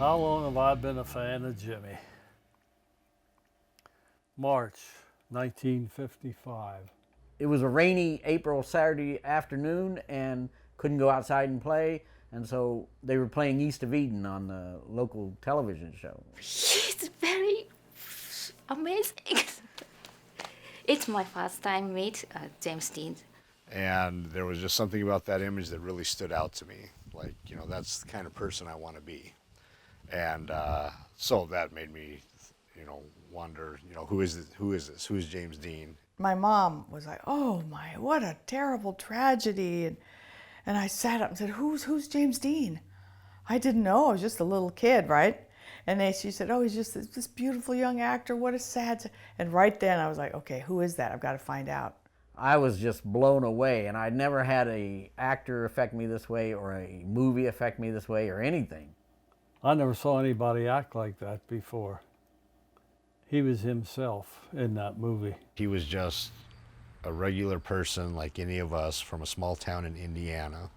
How long have I been a fan of Jimmy? March 1955. It was a rainy April Saturday afternoon and couldn't go outside and play, and so they were playing East of Eden on the local television show. She's very amazing. It's my first time meet James Dean. And there was just something about that image that really stood out to me. Like, you know, that's the kind of person I want to be. And so that made me, you know, wonder, you know, who is this? Who is James Dean? My mom was like, "Oh my, what a terrible tragedy!" And I sat up and said, "Who's James Dean?" I didn't know. I was just a little kid, right? And she said, "Oh, he's just this beautiful young actor. What a sad." And right then I was like, "Okay, who is that? I've got to find out." I was just blown away, and I'd never had an actor affect me this way or a movie affect me this way or anything. I never saw anybody act like that before. He was himself in that movie. He was just a regular person like any of us from a small town in Indiana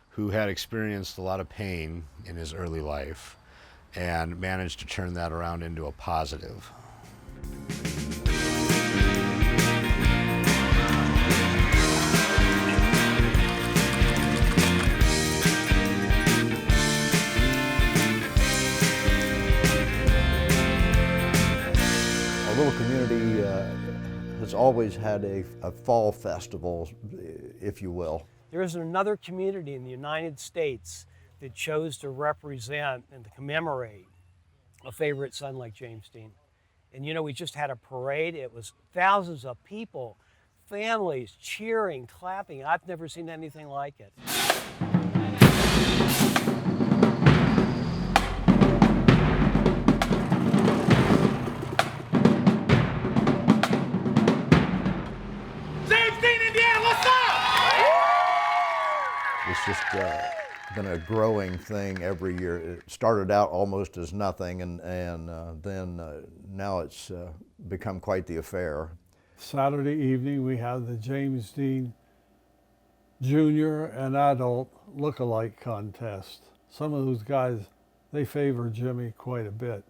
who had experienced a lot of pain in his early life and managed to turn that around into a positive. Little community has always had a fall festival, if you will. There isn't another community in the United States that chose to represent and to commemorate a favorite son like James Dean. And you know, we just had a parade. It was thousands of people, families cheering, clapping. I've never seen anything like it. It's just been a growing thing every year. It started out almost as nothing, and then now it's become quite the affair. Saturday evening we have the James Dean Junior and Adult Look-alike contest. Some of those guys, they favor Jimmy quite a bit.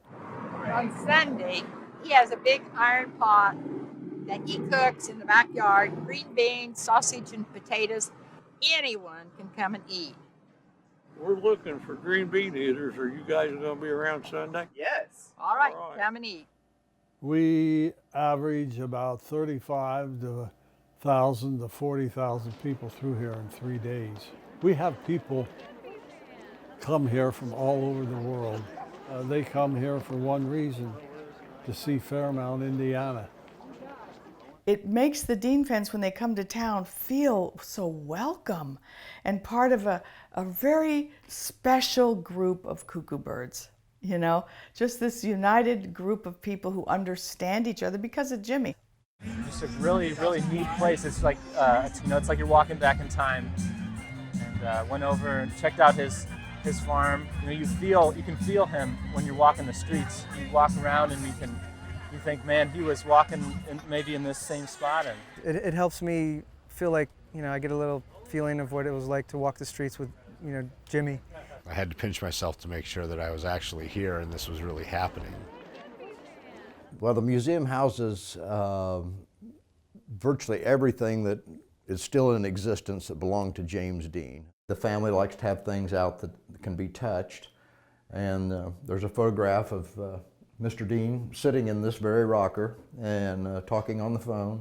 On Sunday, he has a big iron pot that he cooks in the backyard, green beans, sausage, and potatoes. Anyone can come and eat. We're looking for green bean eaters. Are you guys going to be around Sunday? Yes. All right, come and eat. We average about 35,000 to 40,000 people through here in 3 days. We have people come here from all over the world. They come here for one reason, to see Fairmount, Indiana. It makes the Dean fans, when they come to town, feel so welcome and part of a very special group of cuckoo birds. You know, just this united group of people who understand each other because of Jimmy. Just a really, really neat place. It's like, it's like you're walking back in time. And went over and checked out his farm. You know, you can feel him when you're walking the streets. You walk around and you think, man, he was walking maybe in this same spot. And it helps me feel like, you know, I get a little feeling of what it was like to walk the streets with, you know, Jimmy. I had to pinch myself to make sure that I was actually here and this was really happening. Well, the museum houses virtually everything that is still in existence that belonged to James Dean. The family likes to have things out that can be touched, and there's a photograph of Mr. Dean sitting in this very rocker and talking on the phone,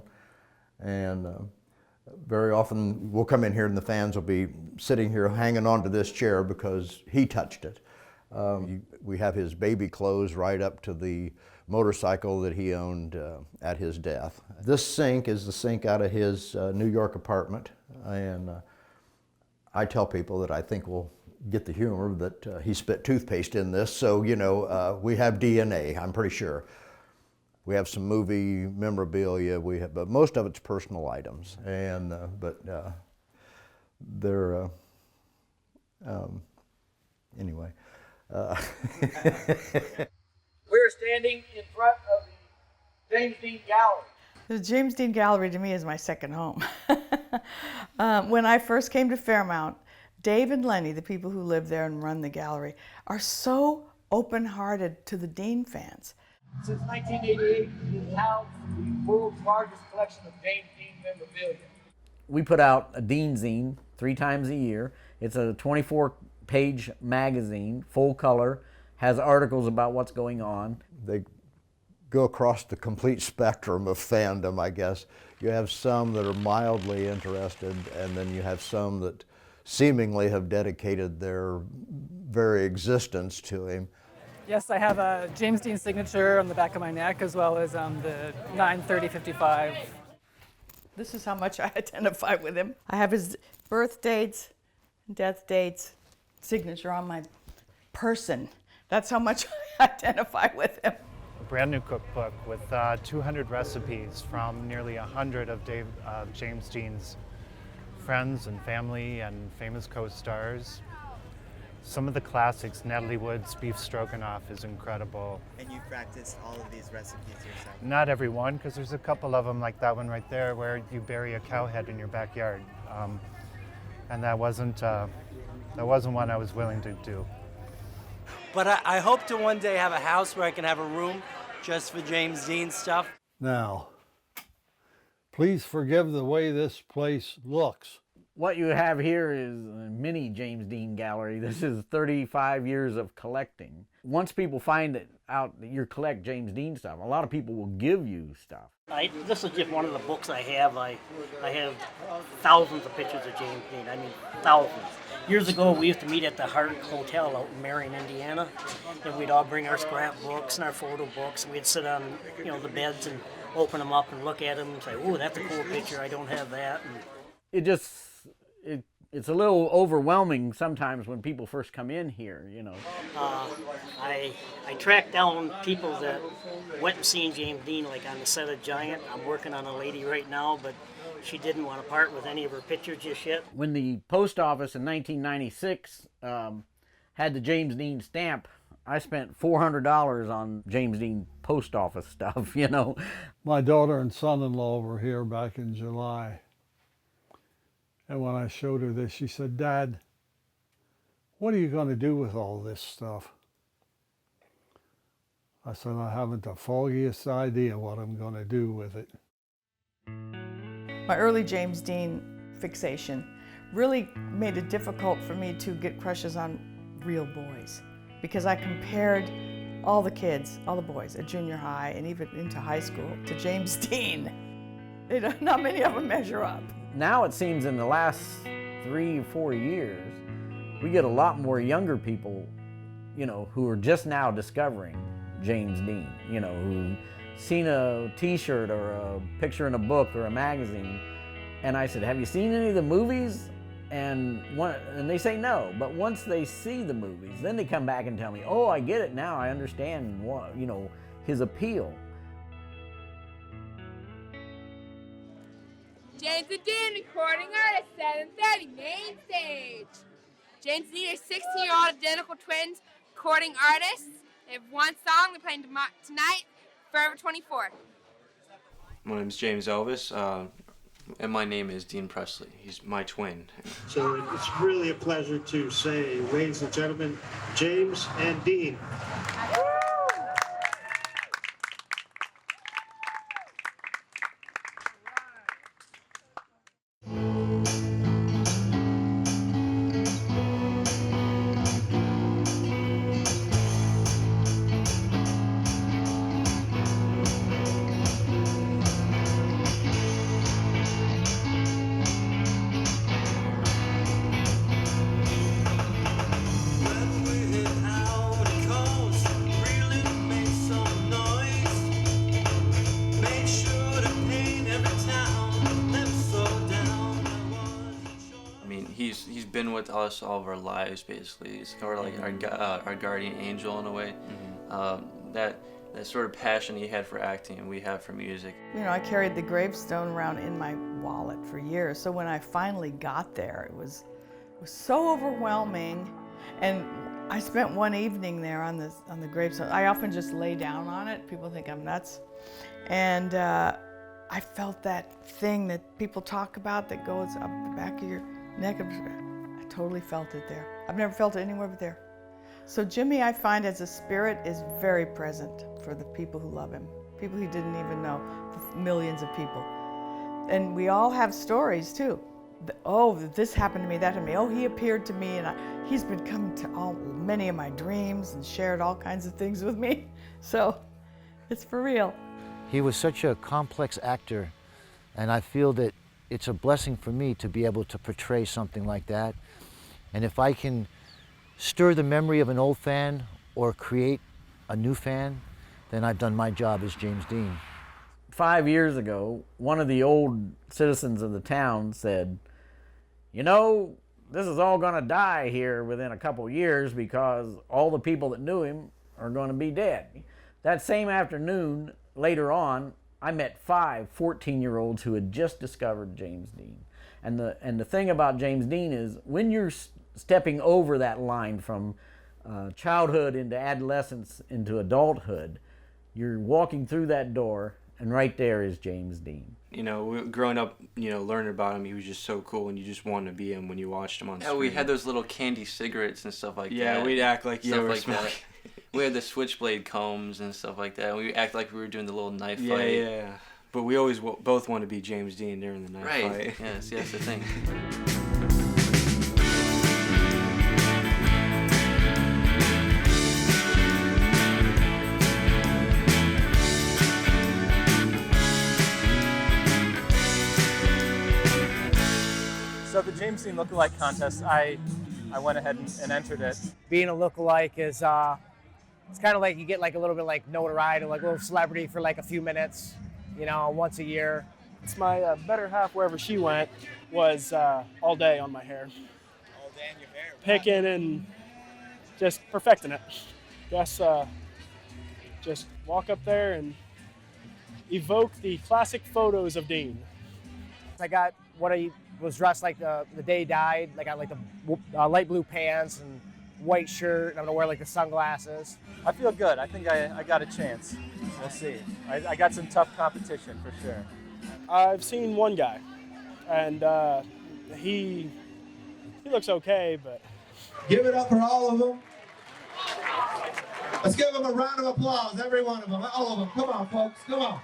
and very often we'll come in here and the fans will be sitting here hanging onto this chair because he touched it. We have his baby clothes right up to the motorcycle that he owned at his death. This sink is the sink out of his New York apartment, and I tell people that I think we'll get the humor that he spit toothpaste in this, so you know, we have DNA, I'm pretty sure. We have some movie memorabilia, but most of it's personal items, and they're anyway. We're standing in front of the James Dean Gallery. The James Dean Gallery to me is my second home. When I first came to Fairmount, Dave and Lenny, the people who live there and run the gallery, are so open-hearted to the Dean fans. Since 1988, it houses the world's largest collection of James Dean memorabilia. We put out a Dean zine 3 times a year. It's a 24-page magazine, full color, has articles about what's going on. They go across the complete spectrum of fandom, I guess. You have some that are mildly interested, and then you have some that seemingly have dedicated their very existence to him. Yes, I have a James Dean signature on the back of my neck, as well as the 9/30/55. This is how much I identify with him. I have his birth dates, death dates, signature on my person. That's how much I identify with him. A brand new cookbook with 200 recipes from nearly 100 of James Dean's friends and family and famous co-stars. Some of the classics, Natalie Wood's beef stroganoff is incredible. And you practice all of these recipes yourself? Not every one, because there's a couple of them, like that one right there, where you bury a cow head in your backyard. And that wasn't one I was willing to do. But I hope to one day have a house where I can have a room just for James Dean stuff. Now, please forgive the way this place looks. What you have here is a mini James Dean gallery. This is 35 years of collecting. Once people find out that you collect James Dean stuff, a lot of people will give you stuff. This is just one of the books I have. I have thousands of pictures of James Dean. I mean, thousands. Years ago, we used to meet at the Hart Hotel out in Marion, Indiana, and we'd all bring our scrapbooks and our photo books, and we'd sit on, the beds and open them up and look at them and say, "Oh, that's a cool picture. I don't have that." And it's a little overwhelming sometimes when people first come in here, I tracked down people that went and seen James Dean, like on the set of Giant. I'm working on a lady right now, but she didn't want to part with any of her pictures just yet. When the post office in 1996 had the James Dean stamp, I spent $400 on James Dean post office stuff, My daughter and son-in-law were here back in July. And when I showed her this, she said, "Dad, what are you going to do with all this stuff?" I said, "I haven't the foggiest idea what I'm going to do with it." My early James Dean fixation really made it difficult for me to get crushes on real boys, because I compared all the kids, all the boys at junior high and even into high school to James Dean. Not many of them measure up. Now it seems in the last 3 or 4 years, we get a lot more younger people, who are just now discovering James Dean, who seen a t-shirt or a picture in a book or a magazine. And I said, "Have you seen any of the movies?" And they say no, but once they see the movies, then they come back and tell me, "Oh, I get it now. I understand his appeal." James Dean, recording artist, 7:30, main stage. James Dean are 16-year-old identical twins, recording artists. They have one song they're playing tonight, Forever 24. My name is James Elvis, and my name is Dean Presley. He's my twin. So it's really a pleasure to say, ladies and gentlemen, James and Dean. He's been with us all of our lives, basically. He's kind of like our guardian angel in a way. That sort of passion he had for acting and we have for music. I carried the gravestone around in my wallet for years. So when I finally got there, it was so overwhelming. And I spent one evening there on the gravestone. I often just lay down on it. People think I'm nuts. And I felt that thing that people talk about that goes up the back of your neck. I totally felt it there. I've never felt it anywhere but there. So Jimmy, I find as a spirit, is very present for the people who love him, people he didn't even know, millions of people. And we all have stories too. Oh, this happened to me, that happened to me. Oh, he appeared to me, and he's been coming to many of my dreams and shared all kinds of things with me. So it's for real. He was such a complex actor, and I feel that it's a blessing for me to be able to portray something like that. And if I can stir the memory of an old fan or create a new fan, then I've done my job as James Dean. 5 years ago, one of the old citizens of the town said, you know, this is all gonna die here within a couple years because all the people that knew him are gonna be dead. That same afternoon, later on, I met 5 14-year-olds who had just discovered James Dean. And the thing about James Dean is when you're stepping over that line from childhood into adolescence into adulthood, you're walking through that door, and right there is James Dean. You know, growing up, you know, learning about him, he was just so cool, and you just wanted to be him when you watched him on screen. Yeah, we had those little candy cigarettes and stuff like that. Yeah, we'd act like you were like smoking. that. We had the switchblade combs and stuff like that. We act like we were doing the little knife Yeah, fight. yeah. But we always both wanted to be James Dean during the knife fight. Right, yes, that's the thing. So the James Dean Lookalike Contest, I went ahead and entered it. Being a lookalike is, it's kind of like you get like a little bit like notoriety, like a little celebrity for like a few minutes, you know, once a year. It's my better half, wherever she went, was all day on my hair. All day on your hair. Picking and just perfecting it. Guess just walk up there and evoke the classic photos of Dean. I got what I was dressed like the day he died. I got like the light blue pants and white shirt. And I'm gonna wear like the sunglasses. I feel good. I think I got a chance. We'll see. I got some tough competition for sure. I've seen one guy, and he looks okay, but... Give it up for all of them. Let's give them a round of applause, every one of them, all of them. Come on, folks, come on.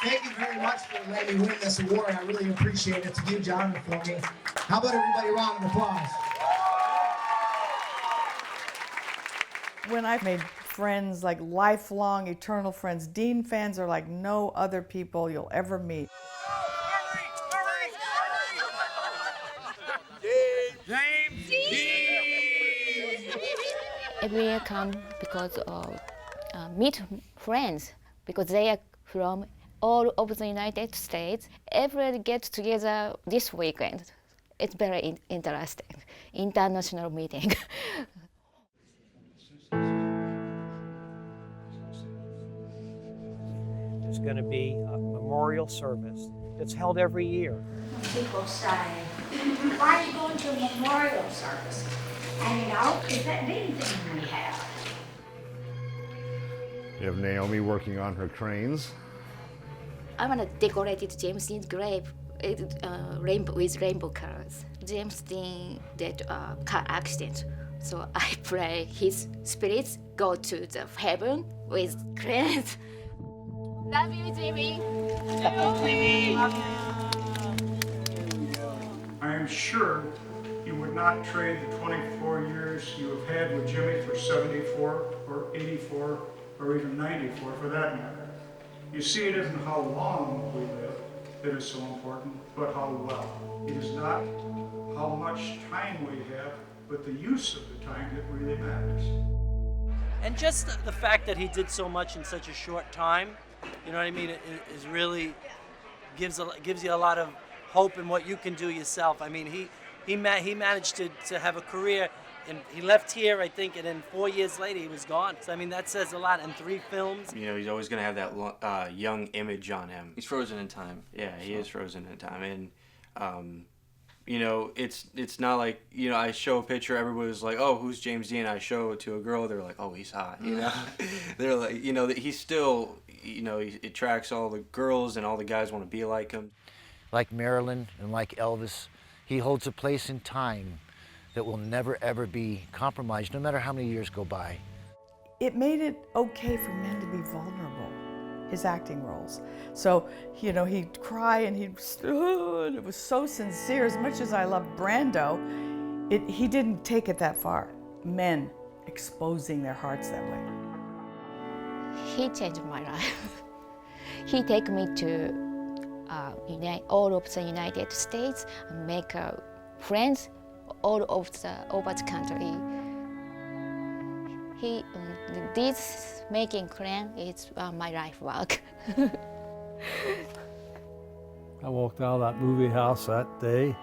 Thank you very much for letting me win this award. I really appreciate it. It's a huge honor for me. How about everybody a round of applause? When I've made friends, like lifelong, eternal friends, Dean fans are like no other people you'll ever meet. Every year come because of meet friends, because they are from all over the United States. Everybody gets together this weekend. It's very interesting. International meeting. There's going to be a memorial service that's held every year. People say, why are you going to a memorial service? And you know, is that anything we have? You have Naomi working on her cranes. I want to decorate James Dean's grave with rainbow colors. James Dean did a car accident, so I pray his spirits go to the heaven with cranes. Love you, Jimmy. Love you, Jimmy. I am sure you would not trade the 24 years you have had with Jimmy for 74 or 84 or even 94 for that matter. You see, it isn't how long we live that is so important, but how well. It is not how much time we have, but the use of the time that really matters. And just the fact that he did so much in such a short time, you know what I mean, it is really gives you a lot of hope in what you can do yourself. I mean, he managed to have a career, and he left here, I think, and then 4 years later he was gone. So I mean, that says a lot. And 3 films. You know, he's always going to have that young image on him. He's frozen in time. Yeah, he is frozen in time. And, you know, it's not like, you know, I show a picture, everybody's like, oh, who's James Dean? I show it to a girl, they're like, oh, he's hot, you know? They're like, you know, he's still, you know, he attracts all the girls and all the guys want to be like him. Like Marilyn and like Elvis, He holds a place in time that will never ever be compromised, no matter how many years go by. It made it okay for men to be vulnerable, his acting roles. So, you know, he'd cry and and it was so sincere. As much as I loved Brando, he didn't take it that far. Men exposing their hearts that way. He changed my life. He take me to all of the United States and make friends all over the country. This making friends is my life work. I walked out of that movie house that day,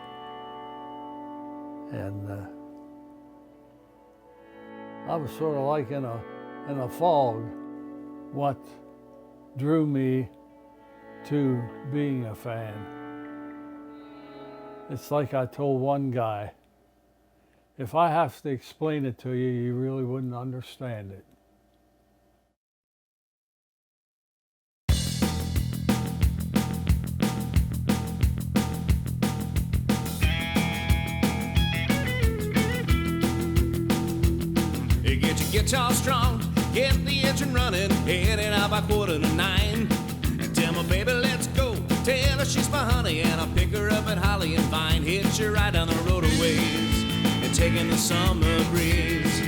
and I was sort of like in a fog. What drew me to being a fan. It's like I told one guy, if I have to explain it to you, you really wouldn't understand it. You get your guitar strong, get the engine running, heading out by 8:45. And tell my baby, let's go. Tell her she's my honey, and I'll pick her up at Holly and Vine. Hitch her right down the road a ways, and taking the summer breeze.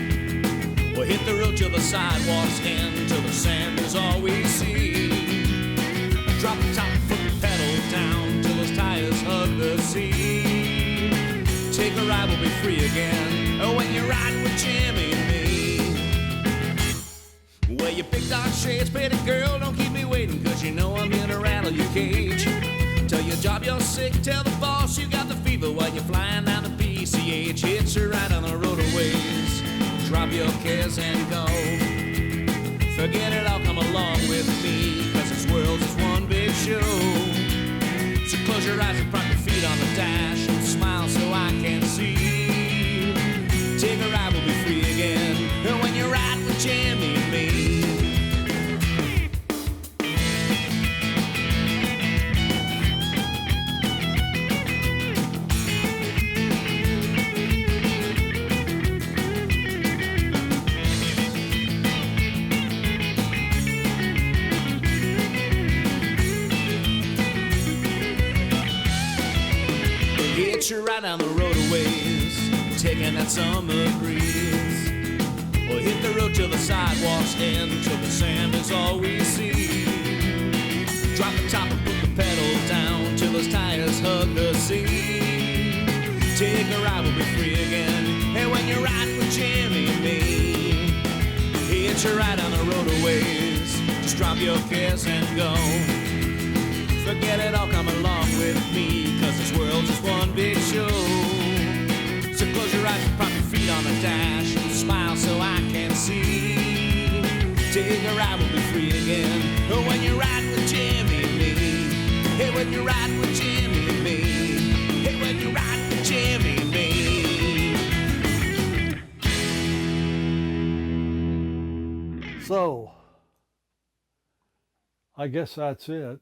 We'll hit the road till the sidewalks end, till the sand is all we see. Drop the top, put the pedal down, till those tires hug the sea. Take a ride, we'll be free again, when you're riding with Jimmy and me. Well, you big dark shades, pretty girl, don't keep me waiting, cause you know I'm here to rattle your cage. Tell your job you're sick, tell the boss you got the fever while you're flying down the PCH. Hitch her right on the road a ways, drop your cares and go. Forget it all, come along with me, cause this world's just one big show. So close your eyes and prop your feet on the dash, and smile so I can see. Take a ride, we'll be free again, when you're riding with Jimmy and me. Hitch her right down the road a ways, taking that summer breeze. We'll hit the road till the sidewalks end, till the sand is all we see. Drop the top and put the pedal down, till those tires hug the sea. Take a ride, we'll be free again, and when you're riding with Jimmy and me. Hitch her right down the road a ways, just drop your cares and go. Forget it all, come along with me, cause this world's just one big show. So close your eyes and prop your feet on the dash, and smile so I can see. Take a ride, we'll be free again, when you're riding with Jimmy and me. Hey, when you're riding with Jimmy and me. Hey, when you're riding with Jimmy and me. So, I guess that's it.